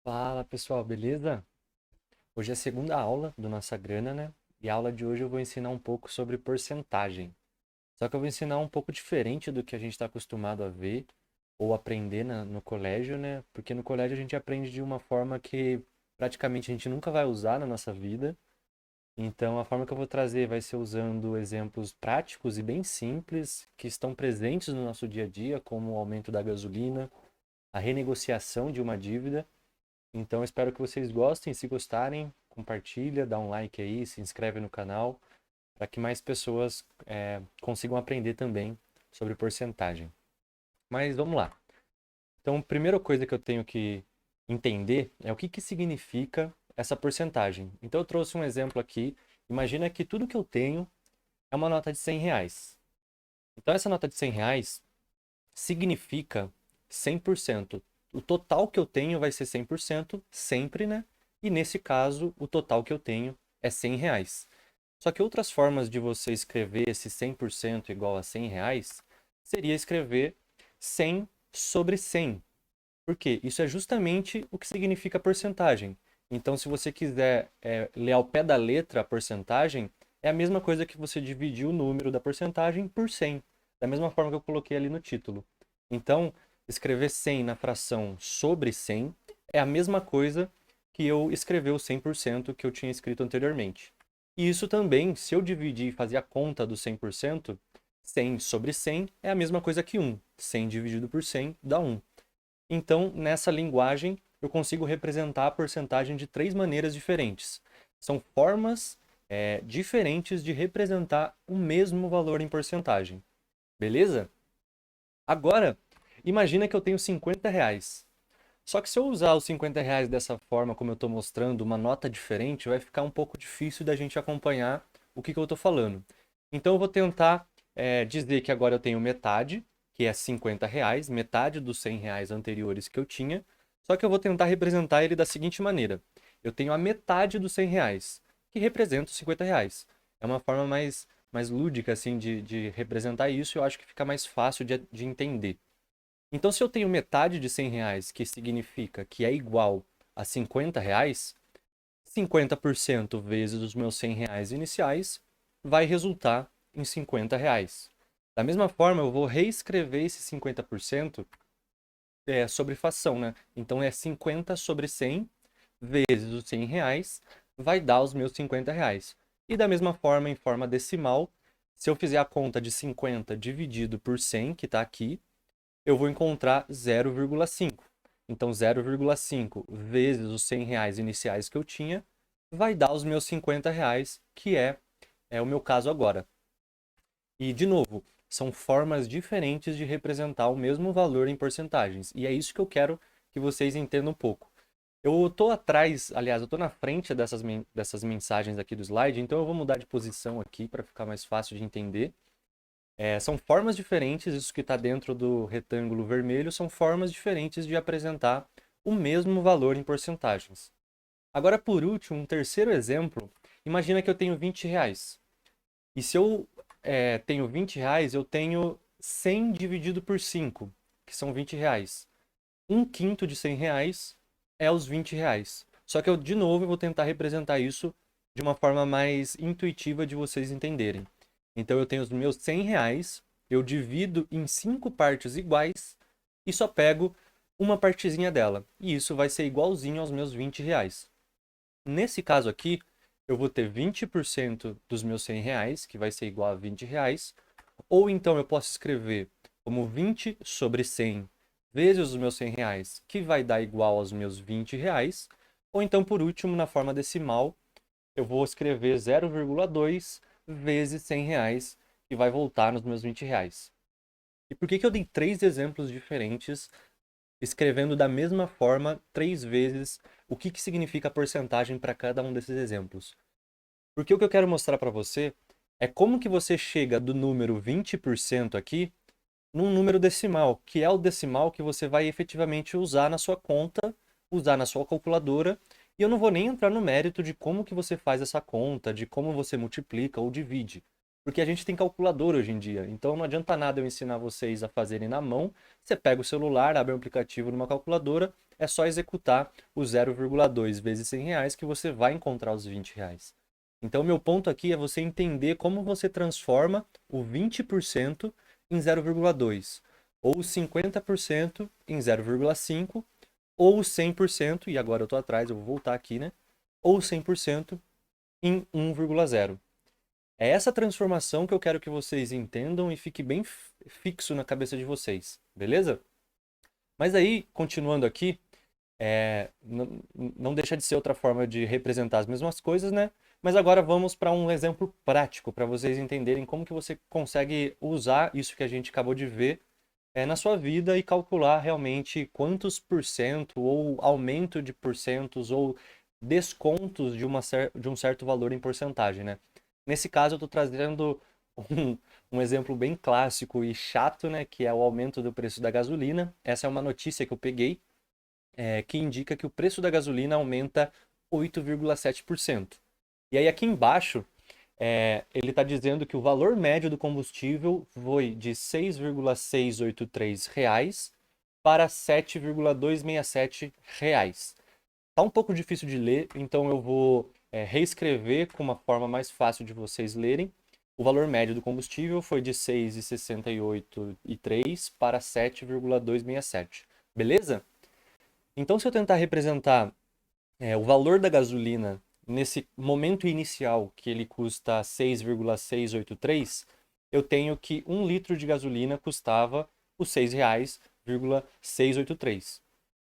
Fala pessoal, beleza? Hoje é a segunda aula do Nossa Grana, né? E a aula de hoje eu vou ensinar um pouco sobre porcentagem. Só que eu vou ensinar um pouco diferente do que a gente está acostumado a ver ou aprender no colégio, né? Porque no colégio a gente aprende de uma forma que praticamente a gente nunca vai usar na nossa vida. Então a forma que eu vou trazer vai ser usando exemplos práticos e bem simples que estão presentes no nosso dia a dia, como o aumento da gasolina, a renegociação de uma dívida. Então, eu espero que vocês gostem. Se gostarem, compartilha, dá um like aí, se inscreve no canal, para que mais pessoas consigam aprender também sobre porcentagem. Mas vamos lá. Então, a primeira coisa que eu tenho que entender é o que significa essa porcentagem. Então, eu trouxe um exemplo aqui. Imagina que tudo que eu tenho é uma nota de R$ 100. Então, essa nota de R$ 100 significa 100%. O total que eu tenho vai ser 100% sempre, né? E nesse caso, o total que eu tenho é R$ 100. Só que outras formas de você escrever esse 100% igual a R$ 100 seria escrever 100 sobre 100. Por quê? Isso é justamente o que significa porcentagem. Então, se você quiser ler ao pé da letra a porcentagem, é a mesma coisa que você dividir o número da porcentagem por 100, da mesma forma que eu coloquei ali no título. Então, escrever 100 na fração sobre 100 é a mesma coisa que eu escrever o 100% que eu tinha escrito anteriormente. E isso também, se eu dividir e fazer a conta do 100%, 100 sobre 100 é a mesma coisa que 1. 100 dividido por 100 dá 1. Então, nessa linguagem, eu consigo representar a porcentagem de três maneiras diferentes. São formas diferentes de representar o mesmo valor em porcentagem. Beleza? Agora, imagina que eu tenho R$ 50. Só que se eu usar os R$ 50 dessa forma, como eu estou mostrando, uma nota diferente, vai ficar um pouco difícil da gente acompanhar o que eu estou falando. Então eu vou tentar dizer que agora eu tenho metade, que é R$ 50, metade dos R$ 100 anteriores que eu tinha, só que eu vou tentar representar ele da seguinte maneira. Eu tenho a metade dos R$ 100, que representa os R$ 50. É uma forma mais lúdica assim, de representar isso e eu acho que fica mais fácil de entender. Então, se eu tenho metade de R$ 100, que significa que é igual a R$ 50, 50% vezes os meus R$ 100 iniciais vai resultar em R$ 50. Da mesma forma, eu vou reescrever esse 50% sobre fração, né? Então, é 50 sobre 100 vezes os R$ 100 vai dar os meus R$ 50. E da mesma forma, em forma decimal, se eu fizer a conta de 50 dividido por 100, que está aqui, eu vou encontrar 0,5. Então, 0,5 vezes os R$ 100 iniciais que eu tinha vai dar os meus R$ 50, que é o meu caso agora. E, de novo, são formas diferentes de representar o mesmo valor em porcentagens. E é isso que eu quero que vocês entendam um pouco. Eu estou atrás, aliás, eu estou na frente dessas mensagens aqui do slide, então eu vou mudar de posição aqui para ficar mais fácil de entender. São formas diferentes, isso que está dentro do retângulo vermelho, são formas diferentes de apresentar o mesmo valor em porcentagens. Agora, por último, um terceiro exemplo, imagina que eu tenho R$ 20. E se eu tenho R$ 20, eu tenho 100 dividido por 5, que são R$ 20. Um quinto de R$ 100 é os R$ 20. Só que eu, de novo, vou tentar representar isso de uma forma mais intuitiva de vocês entenderem. Então eu tenho os meus R$ 100, eu divido em 5 partes iguais e só pego uma partezinha dela. E isso vai ser igualzinho aos meus R$ 20. Nesse caso aqui, eu vou ter 20% dos meus R$ 100, que vai ser igual a R$ 20. Ou então eu posso escrever como 20 sobre 100 vezes os meus R$ 100, que vai dar igual aos meus R$ 20. Ou então, por último, na forma decimal, eu vou escrever 0,2 vezes R$ 100, que vai voltar nos meus R$ 20. E por que eu dei três exemplos diferentes, escrevendo da mesma forma três vezes o que significa a porcentagem para cada um desses exemplos? Porque o que eu quero mostrar para você é como que você chega do número 20% aqui num número decimal, que é o decimal que você vai efetivamente usar na sua conta, usar na sua calculadora, e eu não vou nem entrar no mérito de como que você faz essa conta, de como você multiplica ou divide. Porque a gente tem calculadora hoje em dia. Então não adianta nada eu ensinar vocês a fazerem na mão. Você pega o celular, abre um aplicativo numa calculadora, é só executar o 0,2 vezes R$ 100 que você vai encontrar os R$ 20. Então, meu ponto aqui é você entender como você transforma o 20% em 0,2, ou 50% em 0,5, ou 100%, e agora eu estou atrás, eu vou voltar aqui, né? Ou 100% em 1,0. É essa transformação que eu quero que vocês entendam e fique bem fixo na cabeça de vocês, beleza? Mas aí, continuando aqui, não deixa de ser outra forma de representar as mesmas coisas, né? Mas agora vamos para um exemplo prático, para vocês entenderem como que você consegue usar isso que a gente acabou de ver na sua vida e calcular realmente quantos por cento, ou aumento de porcentos, ou descontos de um certo valor em porcentagem, né? Nesse caso, eu estou trazendo um, um exemplo bem clássico e chato, né? Que é o aumento do preço da gasolina. Essa é uma notícia que eu peguei, que indica que o preço da gasolina aumenta 8,7%. E aí aqui embaixo, ele está dizendo que o valor médio do combustível foi de R$ 6,683 para R$ 7,267. Tá um pouco difícil de ler, então eu vou reescrever com uma forma mais fácil de vocês lerem. O valor médio do combustível foi de R$ 6,683 para 7,267. Beleza? Então, se eu tentar representar o valor da gasolina nesse momento inicial, que ele custa 6,683, eu tenho que 1 litro de gasolina custava os R$ 6,683.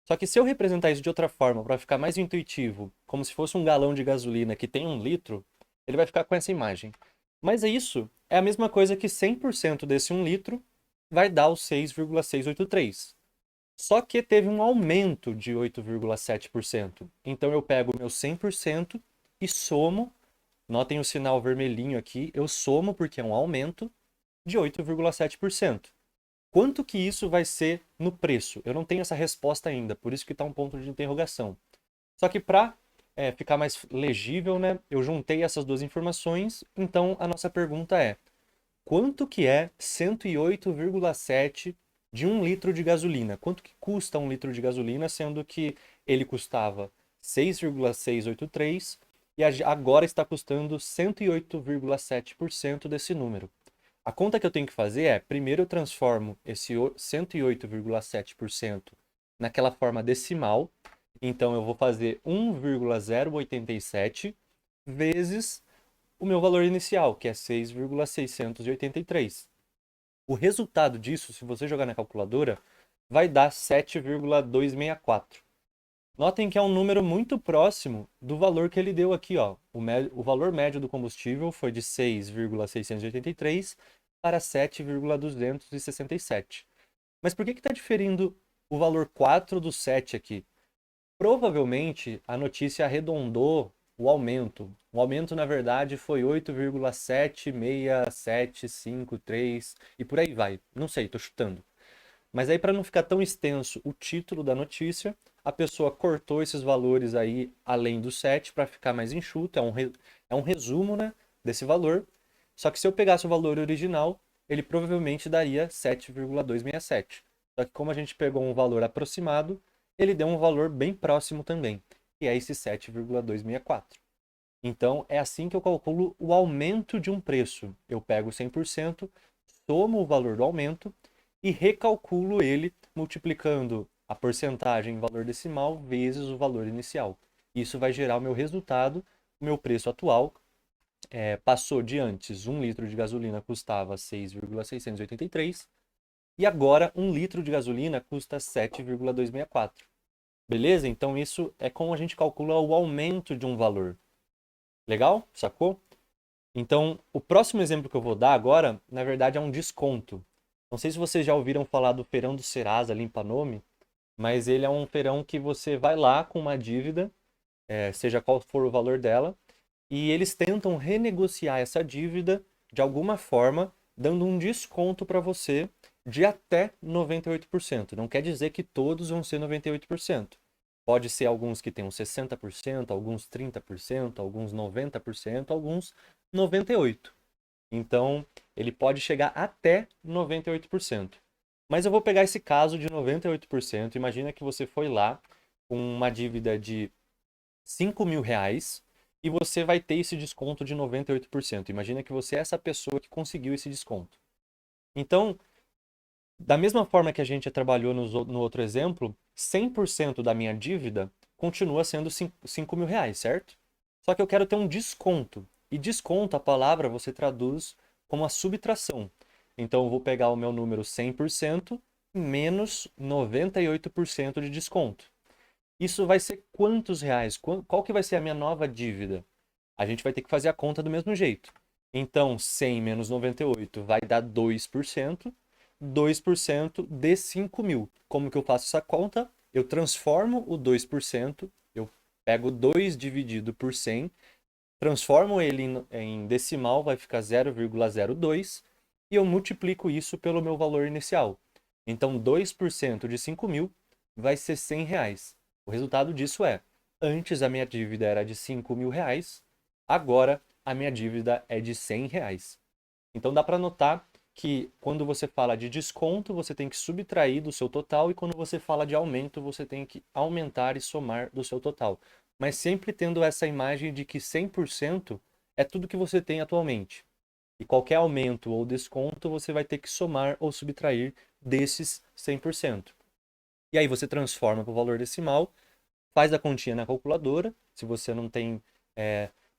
Só que se eu representar isso de outra forma, para ficar mais intuitivo, como se fosse um galão de gasolina que tem 1 litro, ele vai ficar com essa imagem. Mas isso é a mesma coisa que 100% desse 1 litro vai dar os 6,683. Só que teve um aumento de 8,7%. Então eu pego o meu 100% e somo, notem o sinal vermelhinho aqui, eu somo porque é um aumento de 8,7%. Quanto que isso vai ser no preço? Eu não tenho essa resposta ainda, por isso que está um ponto de interrogação. Só que para ficar mais legível, né, eu juntei essas duas informações, então a nossa pergunta é: quanto que é 108,7 de 1 litro de gasolina? Quanto que custa 1 litro de gasolina, sendo que ele custava 6,683 e agora está custando 108,7% desse número? A conta que eu tenho que fazer é, primeiro eu transformo esse 108,7% naquela forma decimal. Então eu vou fazer 1,087 vezes o meu valor inicial, que é 6,683. O resultado disso, se você jogar na calculadora, vai dar 7,264. Notem que é um número muito próximo do valor que ele deu aqui, ó. O valor médio do combustível foi de 6,683 para 7,267. Mas por que está diferindo o valor 4 do 7 aqui? Provavelmente a notícia arredondou o aumento. O aumento, na verdade, foi 8,76753 e por aí vai. Não sei, estou chutando. Mas aí, para não ficar tão extenso o título da notícia, a pessoa cortou esses valores aí além do 7 para ficar mais enxuto. É um resumo, né, desse valor. Só que se eu pegasse o valor original, ele provavelmente daria 7,267. Só que como a gente pegou um valor aproximado, ele deu um valor bem próximo também, que é esse 7,264. Então, é assim que eu calculo o aumento de um preço. Eu pego 100%, somo o valor do aumento e recalculo ele multiplicando a porcentagem em valor decimal vezes o valor inicial. Isso vai gerar o meu resultado, o meu preço atual. Passou de antes, 1 litro de gasolina custava 6,683 e agora 1 litro de gasolina custa 7,264. Beleza? Então isso é como a gente calcula o aumento de um valor. Legal? Sacou? Então, o próximo exemplo que eu vou dar agora, na verdade, é um desconto. Não sei se vocês já ouviram falar do feirão do Serasa Limpa Nome, mas ele é um feirão que você vai lá com uma dívida, seja qual for o valor dela, e eles tentam renegociar essa dívida de alguma forma, dando um desconto para você de até 98%. Não quer dizer que todos vão ser 98%. Pode ser alguns que tenham 60%, alguns 30%, alguns 90%, alguns 98%. Então, ele pode chegar até 98%. Mas eu vou pegar esse caso de 98%. Imagina que você foi lá com uma dívida de R$ 5.000 e você vai ter esse desconto de 98%. Imagina que você é essa pessoa que conseguiu esse desconto. Então, da mesma forma que a gente trabalhou no outro exemplo, 100% da minha dívida continua sendo R$ 5.000, certo? Só que eu quero ter um desconto. E desconto, a palavra você traduz como a subtração. Então eu vou pegar o meu número 100% menos 98% de desconto. Isso vai ser quantos reais? Qual que vai ser a minha nova dívida? A gente vai ter que fazer a conta do mesmo jeito. Então, 100 menos 98 vai dar 2%. 2% de 5.000. Como que eu faço essa conta? Eu transformo o 2%, eu pego 2 dividido por 100, transformo ele em decimal, vai ficar 0,02, e eu multiplico isso pelo meu valor inicial. Então, 2% de 5.000 vai ser R$ 100. O resultado disso é, antes a minha dívida era de R$ 5.000, agora a minha dívida é de R$ 100. Então dá para notar que quando você fala de desconto, você tem que subtrair do seu total, e quando você fala de aumento, você tem que aumentar e somar do seu total. Mas sempre tendo essa imagem de que 100% é tudo que você tem atualmente. E qualquer aumento ou desconto, você vai ter que somar ou subtrair desses 100%. E aí você transforma para o valor decimal, faz a continha na calculadora, se você não tem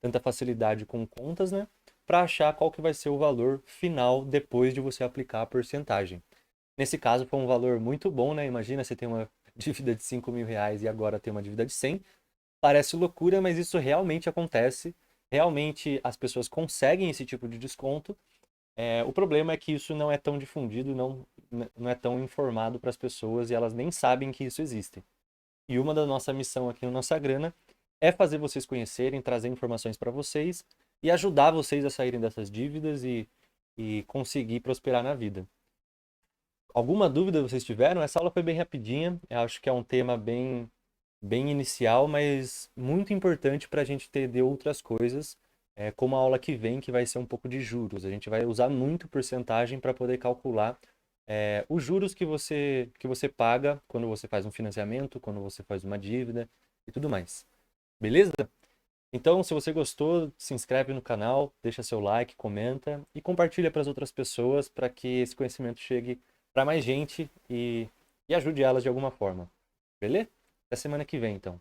tanta facilidade com contas, né? Para achar qual que vai ser o valor final depois de você aplicar a porcentagem. Nesse caso foi um valor muito bom, né? Imagina você tem uma dívida de R$ 5.000 e agora tem uma dívida de 100. Parece loucura, mas isso realmente acontece. Realmente as pessoas conseguem esse tipo de desconto. O problema é que isso não é tão difundido, não é tão informado para as pessoas, e elas nem sabem que isso existe. E uma da nossa missão aqui no Nossa Grana é fazer vocês conhecerem, trazer informações para vocês e ajudar vocês a saírem dessas dívidas e conseguir prosperar na vida. Alguma dúvida vocês tiveram? Essa aula foi bem rapidinha. Eu acho que é um tema bem inicial, mas muito importante para a gente entender outras coisas, como a aula que vem, que vai ser um pouco de juros. A gente vai usar muito porcentagem para poder calcular os juros que você paga quando você faz um financiamento, quando você faz uma dívida e tudo mais. Beleza? Então, se você gostou, se inscreve no canal, deixa seu like, comenta e compartilha para as outras pessoas para que esse conhecimento chegue para mais gente e ajude elas de alguma forma. Beleza? Até semana que vem, então.